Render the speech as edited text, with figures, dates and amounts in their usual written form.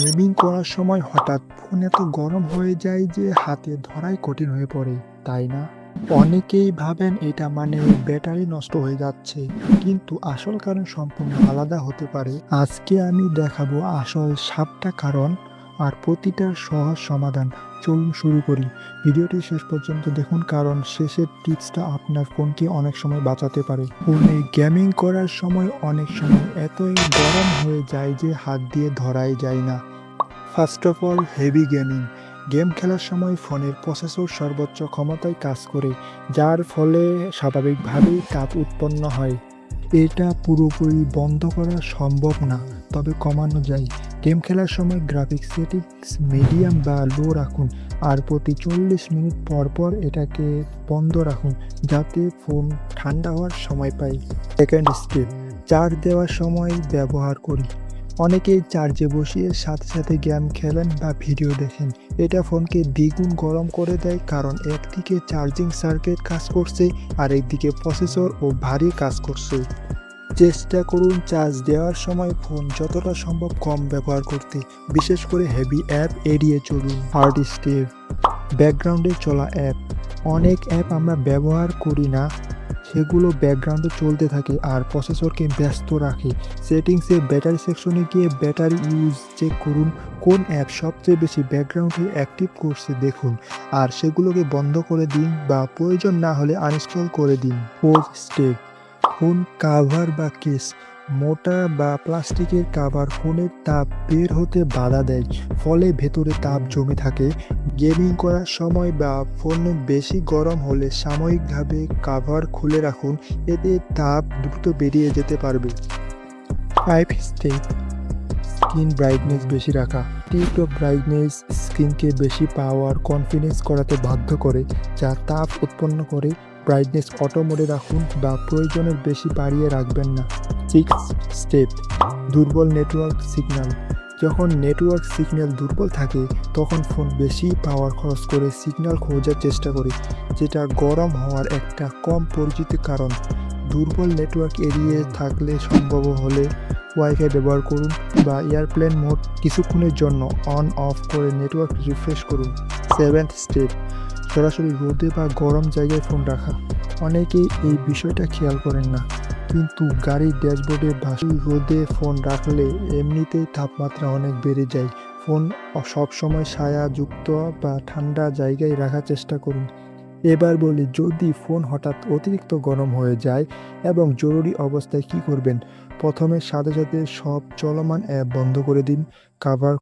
Gaming করার সময় হঠাৎ ফোন এত গরম হয়ে যায় যে হাতে ধরাই কঠিন হয়ে পড়ে, তাই না? অনেকেই ভাবেন এটা মানে ব্যাটারি নষ্ট হয়ে যাচ্ছে, কিন্তু আসল কারণ সম্পূর্ণ আলাদা হতে পারে। আজকে আমি দেখাবো আসল 7টা কারণ আর প্রতিটার সহজ সমাধান। চলুন শুরু করি। ভিডিওটি শেষ পর্যন্ত দেখুন, কারণ শেষের টিপসটা আপনার ফোনকে অনেক সময় বাঁচাতে পারে। ফোনে গেমিং করার সময় অনেক সময় এতই গরম হয়ে যায় যে হাত দিয়ে ধরাই যায় না। First of all, heavy gaming. Game খেলার সময় ফোনের প্রসেসর সর্বোচ্চ ক্ষমতায় কাজ করে, যার ফলে স্বাভাবিকভাবেই তাপ উৎপন্ন হয়। এটা পুরোপুরি বন্ধ করা সম্ভব না, তবে কমানো যায়। গেম খেলার সময় গ্রাফিক্স সেটিংস মিডিয়াম বা লো রাখুন, আর প্রতি 40 মিনিট পর পর এটাকে বন্ধ রাখুন, যাতে ফোন ঠান্ডা হওয়ার সময় পায়। সেকেন্ড স্টেপ, চার্জ দেওয়ার সময় ব্যবহার করি। অনেকেই চার্জে বসিয়ে সাথে সাথে গেম খেলেন বা ভিডিও দেখেন। এটা ফোনকে দ্বিগুণ গরম করে দেয়, কারণ একদিকে চার্জিং সার্কিট কাজ করছে আর একদিকে প্রসেসর ও ভারী কাজ করছে। চেষ্টা করুন চার্জ দেওয়ার সময় ফোন যতটা সম্ভব কম ব্যবহার করতে, বিশেষ করে হেভি অ্যাপ এড়িয়ে চলুন। থার্ড স্টেপ, ব্যাকগ্রাউন্ডে চলা অ্যাপ। অনেক অ্যাপ আমরা ব্যবহার করি না, সেগুলো ব্যাকগ্রাউন্ডে চলতে থাকে আর প্রসেসরকে ব্যস্ত রাখে। সেটিংসে ব্যাটারি সেকশনে গিয়ে ব্যাটারি ইউজ চেক করুন, কোন অ্যাপ সবচেয়ে বেশি ব্যাকগ্রাউন্ডে অ্যাক্টিভ করছে দেখুন, আর সেগুলোকে বন্ধ করে দিন বা প্রয়োজন না হলে আনইনস্টল করে দিন। ফোর্থ স্টেপ, ফোন কাভার বা কেস। মোটা বা প্লাস্টিকের কাভার ফোনের তাপ বের হতে বাধা দেয়, ফলে ভেতরে তাপ জমে থাকে। গেমিং করার সময় বা ফোন বেশি গরম হলে সাময়িকভাবে কাভার খুলে রাখুন, এতে তাপ দ্রুত বেরিয়ে যেতে পারবে। 5 স্টেপ, স্ক্রিন ব্রাইটনেস বেশি রাখা। টিকটক ব্রাইটনেস স্ক্রিনকে বেশি পাওয়ার কনফিডেন্স করাতে বাধ্য করে, যা তাপ উৎপন্ন করে। ব্রাইটনেস অটো মোডে রাখুন বা প্রয়োজনের বেশি বাড়িয়ে রাখবেন না। 6 স্টেপ, দুর্বল নেটওয়ার্ক সিগন্যাল। যখন নেটওয়ার্ক সিগন্যাল দুর্বল থাকে, তখন ফোন বেশি পাওয়ার খরচ করে সিগন্যাল খোঁজার চেষ্টা করে, যেটা গরম হওয়ার একটা কম পরিচিত কারণ। দুর্বল নেটওয়ার্ক এড়িয়ে থাকলে সম্ভব হলে ওয়াইফাই ব্যবহার করুন বা এয়ারপ্লেন মোড কিছুক্ষণের জন্য অন অফ করে নেটওয়ার্ক রিফ্রেশ করুন। 7th স্টেপ, সরাসরি রোদে বা গরম জায়গায় ফোন রাখা। অনেকেই এই বিষয়টা খেয়াল করেন না, কিন্তু গাড়ির ড্যাশবোর্ডে বা রোদে ফোন রাখলে এমনিতেই তাপমাত্রা অনেক বেড়ে যায়। ফোন সবসময় ছায়াযুক্ত বা ঠান্ডা জায়গায় রাখার চেষ্টা করুন। এবার বলি, যদি ফোন হঠাৎ অতিরিক্ত গরম হয়ে যায় এবং জরুরি অবস্থায় কি করবেন? প্রথমে সাথে সাথে সব চলমান অ্যাপ বন্ধ করে দিন, কাভার